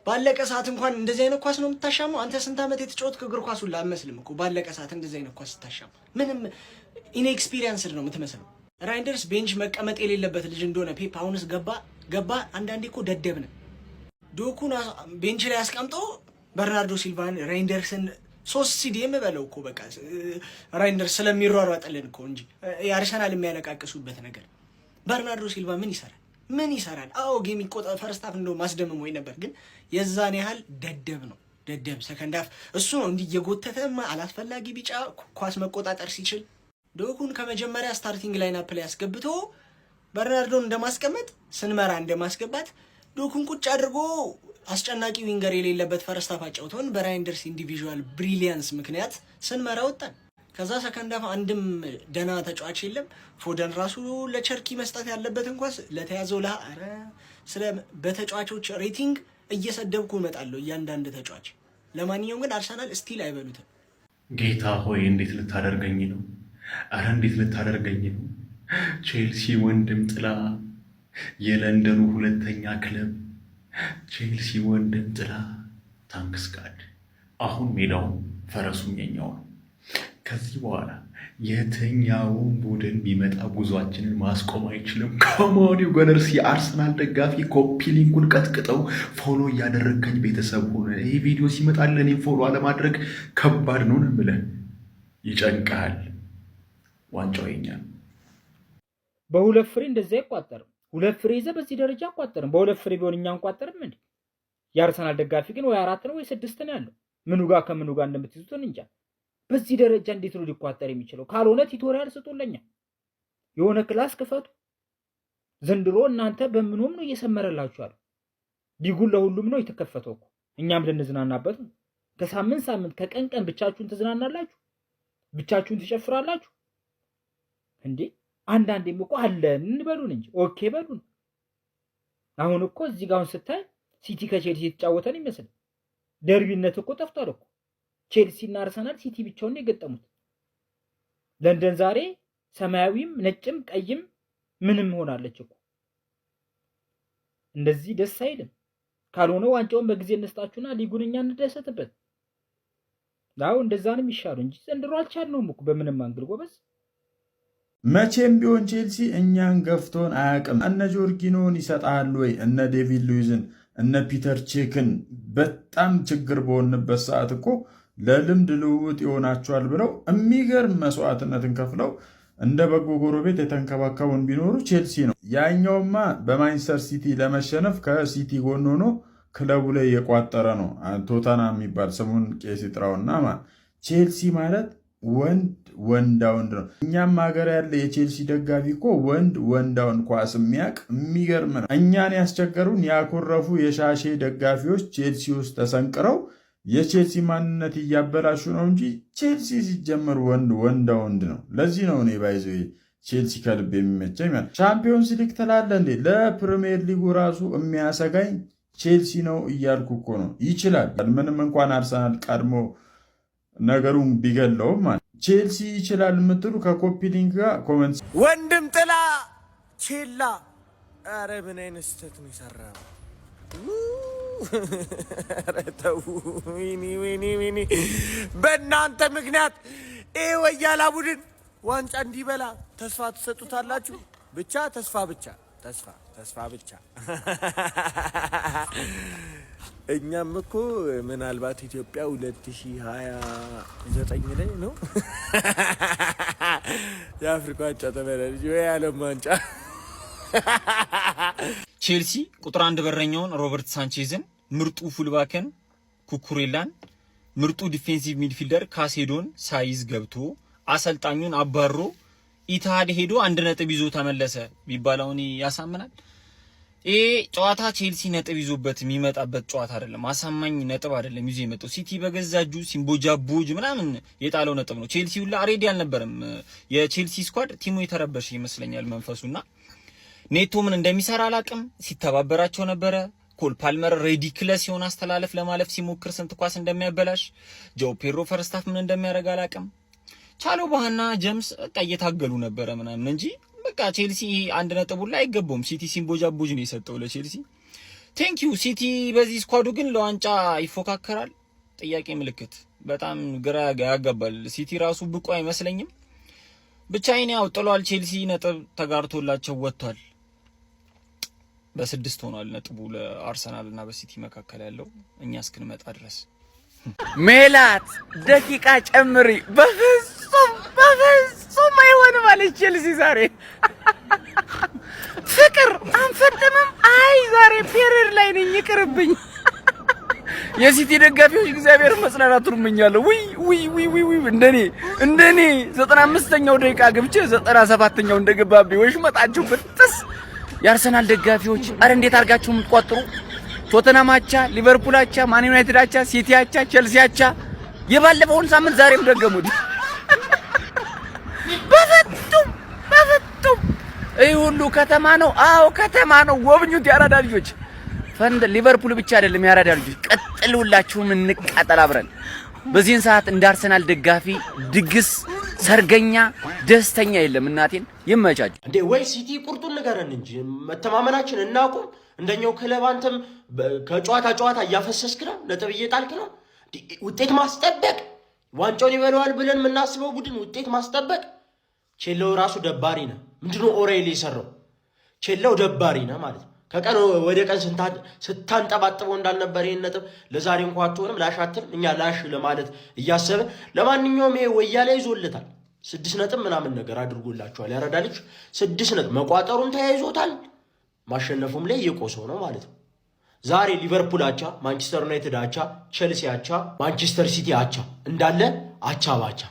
ባለቀ ሰዓት እንኳን እንደዚህ አይነት ኳስ ነው የምታሻማው? አንተ ስንት ዓመት የተጫወትክ እግር ኳስ ሁላ አትመስልም እኮ ባለቀ ሰዓት እንደዚህ አይነት ኳስ ስታሻማ ምንም ኢንኤክስፒሪየንስድ ነው የምትመስለው። ራይንደርስ ቤንች መቀመጥ የሌለበት ልጅ እንደሆነ ፔፕ አሁንስ ገባ። አንዳንዴ እኮ ደደብ ነው። ዶኩን ቤንች ላይ አስቀምጦ በርናርዶ ሲልቫን ራይንደርስን 3 ሲዲኤም በለው እኮ በቃ ራይንደርስ ስለሚሯሯጥልን እኮ እንጂ የአርሰናል የሚያለቃቅሱበት ነገር በርናርዶ ሲልቫ ምን ይሰራል? አዎ ጌም ይቆጣ ፈርስት ሃፍ እንደው ማስደመም ወይ ነበር፣ ግን የዛን ያህል ደደብ ነው። ደደብ ሰከንድ ሃፍ እሱ ነው እንዲህ እየጎተተማ አላስፈላጊ ቢጫ ኳስ መቆጣጠር ሲችል ዶኩን ከመጀመሪያ ስታርቲንግ ላይን አፕ ላይ አስገብቶ በርናርዶን እንደማስቀመጥ ስንመራ እንደማስገባት ዶኩን ቁጭ አድርጎ አስጨናቂ ዊንገር የሌለበት ፈርስት ሃፍ አጫውተውን በራይንደርስ ኢንዲቪዥዋል ብሪሊያንስ ምክንያት ስንመራ ወጣን። ከዛ ሰከንድ ሃፍ አንድም ደና ተጫዋች የለም። ፎደን ራሱ ለቸርኪ መስጠት ያለበት እንኳን ለተያዘው ስለ በተጫዋቾች ሬቲንግ እየሰደብኩ እመጣለሁ እያንዳንድ ተጫዋች። ለማንኛውም ግን አርሰናል ስቲል አይበሉትም። ጌታ ሆይ እንዴት ልታደርገኝ ነው? አረ እንዴት ልታደርገኝ ነው? ቼልሲ ወንድም ጥላ፣ የለንደኑ ሁለተኛ ክለብ ቼልሲ ወንድም ጥላ፣ ታንክስ ጋድ። አሁን ሜዳውን ፈረሱም የኛው ነው። ከዚህ በኋላ የትኛውን ቡድን ቢመጣ ጉዟችንን ማስቆም አይችልም። ከማኒው ገነርስ የአርሰናል ደጋፊ ኮፒ ሊንኩን ቀጥቅጠው ፎሎ እያደረገኝ ቤተሰብ ሆነ። ይህ ቪዲዮ ሲመጣል እኔ ፎሎ አለማድረግ ከባድ ነው ነው ብለህ ይጨንቃል። ዋንጫው የኛ በሁለት ፍሬ እንደዛ አይቋጠርም። ሁለት ፍሬ ይዘህ በዚህ ደረጃ አይቋጠርም። በሁለት ፍሬ ቢሆን እኛ አንቋጠርም እንዴ? የአርሰናል ደጋፊ ግን ወይ 4 ነው ወይ 6 ነው ያለው። ምኑ ጋር ከምኑ ጋር እንደምትይዙት እንጃ። በዚህ ደረጃ እንዴት ነው ሊቋጠር የሚችለው? ካልሆነ ቲቶሪያል ስጡልኛ፣ የሆነ ክላስ ክፈቱ። ዘንድሮ እናንተ በምንም ነው እየሰመረላችኋል። ሊጉን ለሁሉም ነው የተከፈተው እኮ፣ እኛም ልንዝናናበት ነው። ከሳምንት ሳምንት ከቀን ቀን ብቻችሁን ትዝናናላችሁ፣ ብቻችሁን ትጨፍራላችሁ እንዴ? አንዳንዴም እኮ አለን እንበሉን እንጂ ኦኬ በሉን። አሁን እኮ እዚህ ጋር ስታይ ሲቲ ከቼልሲ የተጫወተን ይመስል ደርቢነት እኮ ጠፍቷል እኮ። ቼልሲ እና አርሰናል ሲቲ ብቻውን የገጠሙት። ለንደን ዛሬ ሰማያዊም ነጭም ቀይም ምንም ሆናለች እኮ። እንደዚህ ደስ አይልም። ካልሆነ ዋንጫውን በጊዜ እንስጣችሁና ሊጉን እኛ እንደሰትበት። አዎ እንደዛ ነው የሚሻለው እንጂ ዘንድሮ አልቻልነውም እኮ በምንም አንግል ጎበዝ። መቼም ቢሆን ቼልሲ እኛን ገፍቶን አያውቅም። እነ ጆርጊኖን ይሰጣሉ ወይ እነ ዴቪድ ሉዊዝን እነ ፒተር ቼክን በጣም ችግር በሆንበት ሰዓት እኮ ለልምድ ልውውጥ ይሆናቸዋል ብለው የሚገርም መስዋዕትነትን ከፍለው እንደ በጎ ጎረቤት የተንከባከቡን ቢኖሩ ቼልሲ ነው። ያኛውማ በማንቸስተር ሲቲ ለመሸነፍ ከሲቲ ጎን ሆኖ ክለቡ ላይ የቋጠረ ነው። ቶተና የሚባል ስሙን ቄስ ይጥራውና ቼልሲ ማለት ወንዳ ወንድ ነው። እኛም ሀገር ያለ የቼልሲ ደጋፊ እኮ ወንዳውን ኳስ የሚያውቅ የሚገርም ነው። እኛን ያስቸገሩን ያኮረፉ የሻሼ ደጋፊዎች ቼልሲ ውስጥ ተሰንቅረው የቼልሲ ማንነት እያበላሹ ነው እንጂ ቼልሲ ሲጀመር ወንዳ ወንድ ነው። ለዚህ ነው እኔ ባይዘ ቼልሲ ከልብ የሚመቸኝ። ቻምፒዮንስ ሊግ ትላለህ እንዴ? ለፕሪሚየር ሊጉ ራሱ የሚያሰጋኝ ቼልሲ ነው እያልኩ እኮ ነው። ይችላል ምንም እንኳን አርሰናል ቀድሞ ነገሩን ቢገለውም ማለት ቼልሲ ይችላል የምትሉ ከኮፒ ሊንክ ጋር ኮመንት። ወንድም ጥላ ቼላ፣ ኧረ ምን አይነት ስህተት ነው የሰራው? ኧረ ተው፣ ወይኔ በእናንተ ምክንያት ይህ ወያላ ቡድን ዋንጫ እንዲበላ ተስፋ ትሰጡታላችሁ። ብቻ ተስፋ ብቻ። እኛም እኮ ምናልባት ኢትዮጵያ 2029 ላይ ነው የአፍሪካ ዋንጫ ተመላለች ወይ የዓለም ዋንጫ። ቼልሲ ቁጥር 1 በረኛውን ሮበርት ሳንቼዝን፣ ምርጡ ፉልባከን ኩኩሬላን፣ ምርጡ ዲፌንሲቭ ሚድፊልደር ካሴዶን ሳይዝ ገብቶ አሰልጣኙን አባሮ ኢትሃድ ሄዶ 1 ነጥብ ይዞ ተመለሰ ቢባላውን ያሳምናል። ይሄ ጨዋታ ቼልሲ ነጥብ ይዞበት የሚመጣበት ጨዋታ አይደለም። አሳማኝ ነጥብ አይደለም ይዞ የመጣው። ሲቲ በገዛጁ ሲምቦጃቦጅ ምናምን የጣለው ነጥብ ነው። ቼልሲ ሁላ ሬዲ አልነበረም። የቼልሲ ስኳድ ቲሙ የተረበሸ ይመስለኛል መንፈሱና ኔቶ ምን እንደሚሰራ አላቅም። ሲተባበራቸው ነበረ። ኮል ፓልመር ሬዲክለስ የሆነ አስተላለፍ ለማለፍ ሲሞክር ስንት ኳስ እንደሚያበላሽ፣ ጆ ፔድሮ ፈርስታፍ ምን እንደሚያደርግ አላቅም። ቻሎ ባህና ጀምስ በቃ እየታገሉ ነበረ ምናምን እንጂ በቃ ቼልሲ 1 ነጥብ ላይ አይገባውም። ሲቲ ሲምቦጃቦጅ ነው የሰጠው ለቼልሲ። ቴንክ ዩ ሲቲ በዚህ ስኳዱ ግን ለዋንጫ ይፎካከራል? ጥያቄ ምልክት። በጣም ግራ ያጋባል። ሲቲ ራሱ ብቁ አይመስለኝም። ብቻ አይኔ ያው ጥሏል። ቼልሲ ነጥብ ተጋርቶላቸው ወጥቷል። በ6 ሆኗል ነጥቡ ለአርሰናል እና በሲቲ መካከል ያለው እኛ እስክንመጣ ድረስ። ሜላት ደቂቃ ጨምሪ። በፍጹም አይሆንም አለች ቼልሲ ዛሬ። ፍቅር አንፈጥምም። አይ ዛሬ ፔሪድ ላይ ነኝ ይቅርብኝ። የሲቲ ደጋፊዎች እግዚአብሔር መጽናናቱን እመኛለሁ። ውይ እንደኔ 95ኛው ደቂቃ ገብቼ 97ኛው እንደገባብኝ ወይሽ መጣችሁ ብትስ። የአርሰናል ደጋፊዎች አረ እንዴት አርጋችሁ የምትቆጥሩ? ቶተናም አቻ፣ ሊቨርፑል አቻ፣ ማን ዩናይትድ አቻ፣ ሲቲ አቻ፣ ቼልሲ አቻ። የባለፈውን ሳምንት ዛሬም ደገሙት። በፍጹም ይህ ሁሉ ከተማ ነው። አዎ ከተማ ነው። ጎብኙት ያራዳ ልጆች። ፈንድ ሊቨርፑል ብቻ አይደለም ያራዳ ልጆች። ቀጥሉላችሁም እንቃጠል አብረን። በዚህን ሰዓት እንደ አርሰናል ደጋፊ ድግስ፣ ሰርገኛ፣ ደስተኛ የለም። እናቴን ይመቻችሁ እንዴ! ወይ ሲቲ ቁርጡን ንገረን እንጂ መተማመናችን እናቁም። እንደኛው ክለብ አንተም ከጨዋታ እያፈሰስክ ነው፣ ነጥብ እየጣልክ ነው። ውጤት ማስጠበቅ ዋንጫውን ይበለዋል ብለን የምናስበው ቡድን ውጤት ማስጠበቅ። ቼላው ራሱ ደባሪ ነው። ምንድነው ኦሬሊ የሰራው? ቼላው ደባሪ ነው ማለት ነው። ከቀን ወደ ቀን ስታንጠባጥበው እንዳልነበር ይሄን ነጥብ ለዛሬ እንኳን አትሆንም ላሻትም እኛ ላሽ ለማለት እያሰበ ለማንኛውም ይሄ ወያላ ይዞለታል 6 ነጥብ ምናምን ነገር አድርጎላችኋል። ያረዳ ልጅ 6 ነጥብ መቋጠሩን ተያይዞታል። ማሸነፉም ላይ የቆሰው ነው ማለት ነው። ዛሬ ሊቨርፑል አቻ፣ ማንቸስተር ዩናይትድ አቻ፣ ቼልሲ አቻ፣ ማንቸስተር ሲቲ አቻ እንዳለ አቻ ባቻ።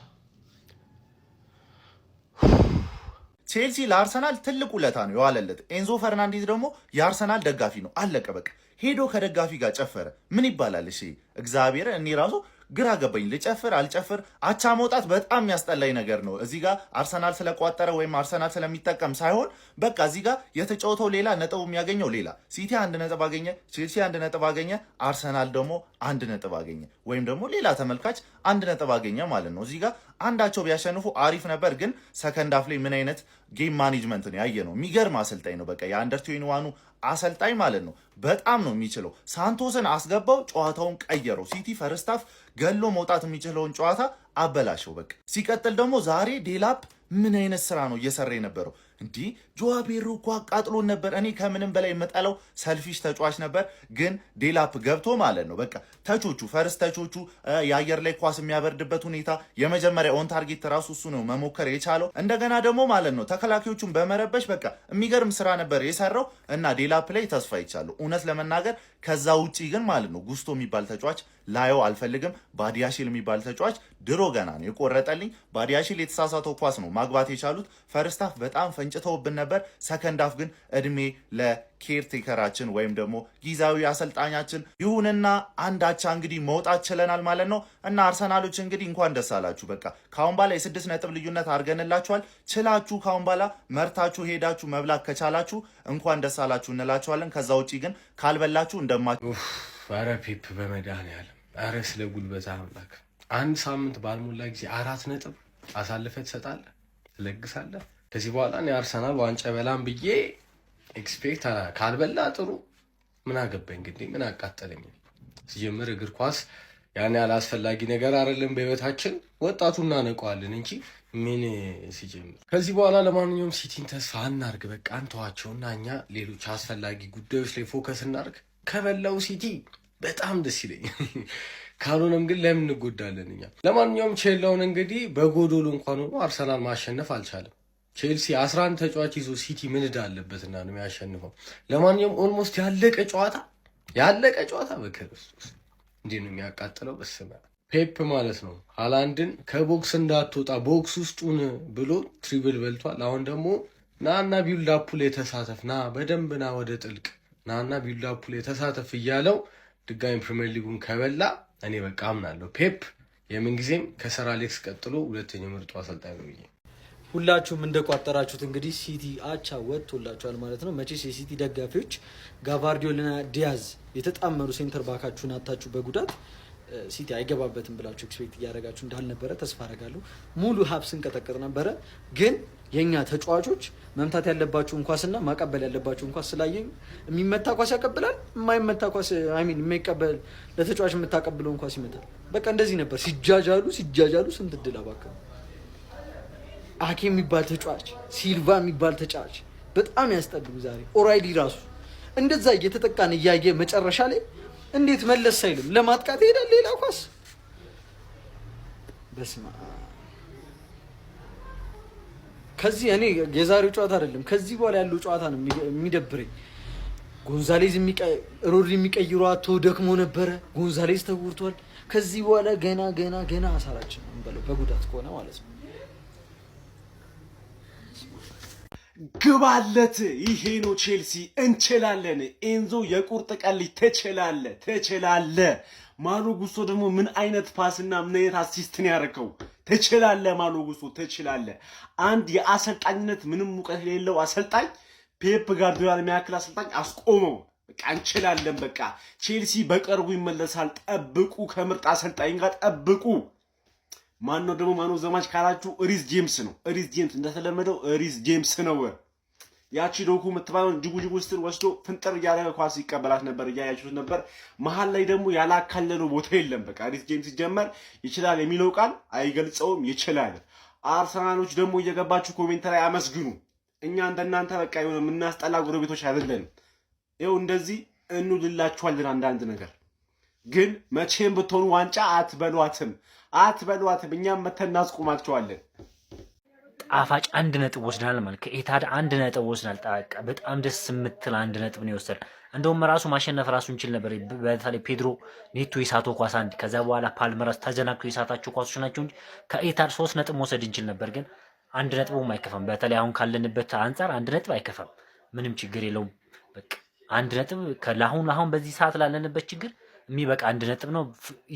ቼልሲ ለአርሰናል ትልቅ ውለታ ነው የዋለለት። ኤንዞ ፈርናንዴዝ ደግሞ የአርሰናል ደጋፊ ነው። አለቀ በቃ። ሄዶ ከደጋፊ ጋር ጨፈረ። ምን ይባላል? እሺ እግዚአብሔር እኔ ራሱ ግራ ገባኝ። ልጨፍር አልጨፍር አቻ መውጣት በጣም የሚያስጠላኝ ነገር ነው። እዚህ ጋር አርሰናል ስለቋጠረ ወይም አርሰናል ስለሚጠቀም ሳይሆን በቃ እዚህ ጋር የተጫወተው ሌላ ነጥቡ የሚያገኘው ሌላ። ሲቲ 1 ነጥብ አገኘ፣ ቼልሲ 1 ነጥብ አገኘ፣ አርሰናል ደግሞ 1 ነጥብ አገኘ፣ ወይም ደግሞ ሌላ ተመልካች 1 ነጥብ አገኘ ማለት ነው። እዚህ ጋር አንዳቸው ቢያሸንፉ አሪፍ ነበር፣ ግን ሰከንድ አፍ ላይ ምን አይነት ጌም ማኔጅመንትን ያየ ነው። የሚገርም አሰልጣኝ ነው። በቃ የአንደር 21 አሰልጣኝ ማለት ነው። በጣም ነው የሚችለው። ሳንቶስን አስገባው፣ ጨዋታውን ቀየረው። ሲቲ ፈርስት ሃፍ ገሎ መውጣት የሚችለውን ጨዋታ አበላሸው በቃ። ሲቀጥል ደግሞ ዛሬ ዴላፕ ምን አይነት ስራ ነው እየሰራ የነበረው? እንዲህ ጆዋ ፔድሮ እኮ አቃጥሎን ነበር። እኔ ከምንም በላይ የምጠላው ሰልፊሽ ተጫዋች ነበር፣ ግን ዴላፕ ገብቶ ማለት ነው በቃ ተቾቹ ፈርስት ተቾቹ የአየር ላይ ኳስ የሚያበርድበት ሁኔታ የመጀመሪያ ኦን ታርጌት ራሱ እሱ ነው መሞከር የቻለው። እንደገና ደግሞ ማለት ነው ተከላካዮቹን በመረበሽ በቃ የሚገርም ስራ ነበር የሰራው እና ዴላፕ ላይ ተስፋ ይቻለሁ እውነት ለመናገር። ከዛ ውጪ ግን ማለት ነው ጉስቶ የሚባል ተጫዋች ላየው አልፈልግም። ባዲያሺል የሚባል ተጫዋች ድሮ ገና ነው የቆረጠልኝ። ባዲያሺል የተሳሳተው ኳስ ነው ማግባት የቻሉት። ፈርስት ሃፍ በጣም ፈንጭተውብን ነበር። ሰከንድ ሃፍ ግን እድሜ ለኬርቴከራችን ወይም ደግሞ ጊዜያዊ አሰልጣኛችን ይሁንና አንዳቻ እንግዲህ መውጣት ችለናል ማለት ነው። እና አርሰናሎች እንግዲህ እንኳን ደስ አላችሁ። በቃ ካሁን በኋላ የ6 ነጥብ ልዩነት አድርገንላችኋል። ችላችሁ ካሁን በኋላ መርታችሁ ሄዳችሁ መብላት ከቻላችሁ እንኳን ደስ አላችሁ እንላችኋለን። ከዛ ውጪ ግን ካልበላችሁ እንደማችሁ ኧረ ፔፕ በመድኃኒዓለም ኧረ ስለ ጉልበት አምላክ 1 ሳምንት ባልሞላ ጊዜ 4 ነጥብ አሳልፈህ ትሰጣለህ፣ ትለግሳለህ። ከዚህ በኋላ እኔ አርሰናል ዋንጫ በላም ብዬ ኤክስፔክት ካልበላ ጥሩ ምን አገባኝ እንግዲህ ምን አቃጠለኝ። ሲጀምር እግር ኳስ ያን ያህል አስፈላጊ ነገር አይደለም በህይወታችን። ወጣቱ እናነቀዋለን እንጂ ምን ሲጀምር። ከዚህ በኋላ ለማንኛውም ሲቲን ተስፋ እናርግ በቃ አንተዋቸውና እኛ ሌሎች አስፈላጊ ጉዳዮች ላይ ፎከስ እናርግ። ከበላው ሲቲ በጣም ደስ ይለኛል። ካልሆነም ግን ለምን እንጎዳለን እኛ። ለማንኛውም ቼላውን እንግዲህ በጎዶሎ እንኳን ሆኖ አርሰናል ማሸነፍ አልቻለም። ቼልሲ 11 ተጫዋች ይዞ ሲቲ ምን ዕዳ አለበትና ነው የሚያሸንፈው? ለማንኛውም ኦልሞስት ያለቀ ጨዋታ በክርስቶስ እንዴት ነው የሚያቃጥለው! በስመ አብ ፔፕ ማለት ነው ሃላንድን ከቦክስ እንዳትወጣ ቦክስ ውስጡን ብሎ ትሪብል በልቷል። አሁን ደግሞ ናና ቢልዳፑ ላይ ተሳተፍ፣ ና በደንብ ና ወደ ጥልቅ ናና ቢልዳፑ ላይ ተሳተፍ እያለው ድጋሚ ፕሪሚየር ሊጉን ከበላ እኔ በቃ አምናለሁ ፔፕ የምንጊዜም ከሰር አሌክስ ቀጥሎ ሁለተኛው ምርጡ አሰልጣኝ ነው ብዬ። ሁላችሁም እንደቋጠራችሁት እንግዲህ ሲቲ አቻ ወጥቶላችኋል ማለት ነው። መቼስ የሲቲ ደጋፊዎች ጋቫርዲዮልና ዲያዝ የተጣመሩ ሴንተር ባካችሁን አታችሁ በጉዳት ሲቲ አይገባበትም ብላችሁ ኤክስፔክት እያደረጋችሁ እንዳልነበረ ተስፋ አደርጋለሁ። ሙሉ ሀብ ስንቀጠቅጥ ነበረ፣ ግን የኛ ተጫዋቾች መምታት ያለባቸውን ኳስና ማቀበል ያለባቸውን ኳስ ስላየኝ የሚመታ ኳስ ያቀብላል፣ የማይመታ ኳስ የማይቀበል ለተጫዋች የምታቀብለውን ኳስ ይመታል። በቃ እንደዚህ ነበር ሲጃጃሉ ስንት እድል አባከኑ። አኬ የሚባል ተጫዋች፣ ሲልቫ የሚባል ተጫዋች በጣም ያስጠሉ። ዛሬ ኦራይሊ ራሱ እንደዛ እየተጠቃን እያየ መጨረሻ ላይ እንዴት መለስ አይልም፣ ለማጥቃት ይሄዳል ሌላ ኳስ። በስማ ከዚህ እኔ የዛሬው ጨዋታ አይደለም ከዚህ በኋላ ያለው ጨዋታ ነው የሚደብረኝ። ጎንዛሌዝ ሮድሪ የሚቀይሩ አቶ ደክሞ ነበረ። ጎንዛሌዝ ተጎድቷል። ከዚህ በኋላ ገና አሳራችን ነው እንበለው በጉዳት ከሆነ ማለት ነው። ግባለት። ይሄ ነው ቼልሲ። እንችላለን። ኤንዞ የቁርጥ ቀን ልጅ ትችላለ። ማሎ ጉስቶ ደግሞ ምን አይነት ፓስና ምን አይነት አሲስትን ያደረገው። ትችላለ ማሎ ጉስቶ ትችላለ። አንድ የአሰልጣኝነት ምንም ሙቀት የሌለው አሰልጣኝ ፔፕ ጋርዲዮላ የሚያክል አሰልጣኝ አስቆመው። በቃ እንችላለን። በቃ ቼልሲ በቅርቡ ይመለሳል። ጠብቁ፣ ከምርጥ አሰልጣኝ ጋር ጠብቁ። ማነው ደግሞ ማነው ዘማች ካላችሁ ሪስ ጄምስ ነው። ሪስ ጄምስ እንደተለመደው ሪስ ጄምስ ነው። ያቺ ዶኩ የምትባለው ጅጉ ስትል ወስዶ ፍንጥር እያደረገ ኳስ ይቀበላት ነበር፣ እያያችሁት ነበር። መሀል ላይ ደግሞ ያላካለለው ቦታ የለም። በቃ ሪስ ጄምስ ሲጀመር ይችላል የሚለው ቃል አይገልጸውም፣ ይችላል። አርሰናሎች ደግሞ እየገባችሁ ኮሜንት ላይ አመስግኑ። እኛ እንደናንተ በቃ የሆነ የምናስጠላ ጎረቤቶች አይደለንም። ይኸው እንደዚህ እንውልላችኋለን። አንዳንድ ነገር ግን መቼም ብትሆኑ ዋንጫ አትበሏትም። እኛም መተን እናስቆማቸዋለን። ጣፋጭ 1 ነጥብ ወስደናል ማለት ከኤታድ 1 ነጥብ ወስደናል። በጣም ደስ የምትል 1 ነጥብ ነው የወሰድን። እንደውም ራሱ ማሸነፍ ራሱ እንችል ነበር። በተለይ ፔድሮ ኔቶ የሳተው ኳስ 1 ከዛ በኋላ ፓልመራስ ተዘናክቶ የሳታቸው ኳሶች ናቸው እንጂ ከኤታድ 3 ነጥብ መውሰድ እንችል ነበር። ግን 1 ነጥብም አይከፋም። በተለይ አሁን ካለንበት አንጻር 1 ነጥብ አይከፋም። ምንም ችግር የለውም። በቃ 1 ነጥብ አሁን በዚህ ሰዓት ላለንበት ችግር የሚበቃ 1 ነጥብ ነው።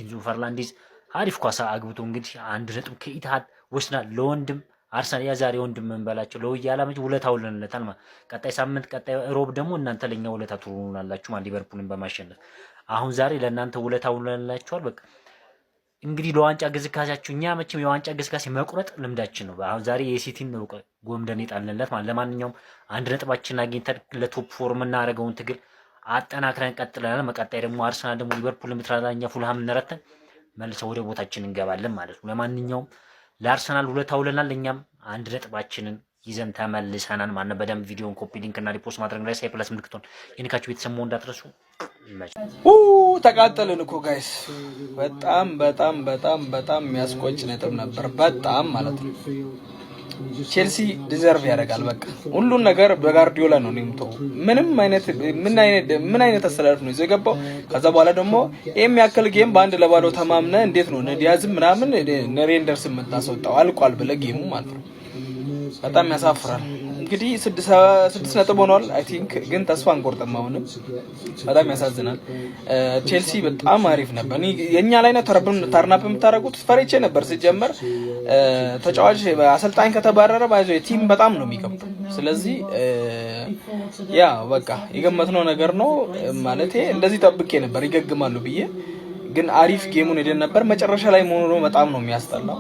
ኢንዞ ፈርናንዴዝ አሪፍ ኳስ አግብቶ እንግዲህ 1 ነጥብ ከኢትሃድ ወስደናል። ለወንድም አርሰናል የዛሬ ወንድም እንበላቸው ለውያላመች ውለታ ውለንለታል ማለት። ቀጣይ ሳምንት ቀጣይ ሮብ ደግሞ እናንተ ለኛ ውለታ ትሩናላችሁ ማለት ሊቨርፑልን በማሸነፍ አሁን ዛሬ ለእናንተ ውለታ ውለንላችኋል። በቃ እንግዲህ ለዋንጫ ግስጋሴያችሁ እኛ መቼም የዋንጫ ግስጋሴ መቁረጥ ልምዳችን ነው። አሁን ዛሬ የሲቲን ነው ጎምደን ይጣልንለት ማለት። ለማንኛውም 1 ነጥባችን አግኝተን ለቶፕ ፎር የምናደርገውን ትግል አጠናክረን ቀጥለናል። መቀጣይ ደግሞ አርሰናል ደግሞ ሊቨርፑልን ምትራዳኛ ፉልሃም እንረተን መልሰው ወደ ቦታችን እንገባለን ማለት ነው። ለማንኛውም ለአርሰናል ውለታ ውለናል። እኛም 1 ነጥባችንን ይዘን ተመልሰናል ማለት። በደንብ ቪዲዮን ኮፒ ሊንክ እና ሪፖስት ማድረግ ላይ ሳይፕላስ ምልክቱን የነካችሁ ቤተሰብ እንዳትረሱ። ተቃጠልን እኮ ጋይስ። በጣም የሚያስቆጭ ነጥብ ነበር። በጣም ማለት ነው። ቼልሲ ዲዘርቭ ያደርጋል። በቃ ሁሉን ነገር በጋርዲዮላ ነው የሚተው። ምን አይነት አስተላለፍ ነው ይዘው የገባው። ከዛ በኋላ ደግሞ የሚያክል ጌም በ1 ለባዶ ተማምነ እንዴት ነው ነዲያዝም ምናምን ነሬንደርስ የምታስወጣው አልቋል ብለ ጌሙ ማለት ነው። በጣም ያሳፍራል። እንግዲህ 6 ነጥብ ሆኗል። አይ ቲንክ ግን ተስፋ አንቆርጥም። አሁንም በጣም ያሳዝናል። ቼልሲ በጣም አሪፍ ነበር። የኛ ላይ ነው ታርናፕ የምታረጉት ፈሪቼ ነበር ሲጀመር። ተጫዋች አሰልጣኝ ከተባረረ ባይዞ ቲም በጣም ነው የሚከብደው። ስለዚህ ያ በቃ የገመትነው ነገር ነው ማለት እንደዚህ ጠብቄ ነበር ይገግማሉ ብዬ። ግን አሪፍ ጌሙን ሄደን ነበር። መጨረሻ ላይ መሆኑ በጣም ነው የሚያስጠላው።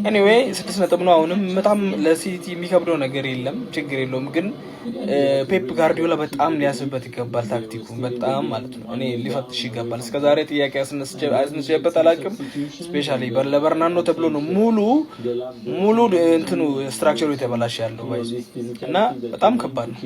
ኤኒዌይ 6 ነጥብ ነው። አሁንም በጣም ለሲቲ የሚከብደው ነገር የለም፣ ችግር የለውም። ግን ፔፕ ጋርዲዮላ በጣም ሊያስብበት ይገባል። ታክቲኩ በጣም ማለት ነው እኔ ሊፈትሽ ይገባል። እስከዛሬ ጥያቄ አስነስቼበት አላውቅም። ስፔሻሊ ለበርናንዶ ተብሎ ነው ሙሉ እንትኑ ስትራክቸሩ የተበላሽ ያለው እና በጣም ከባድ ነው።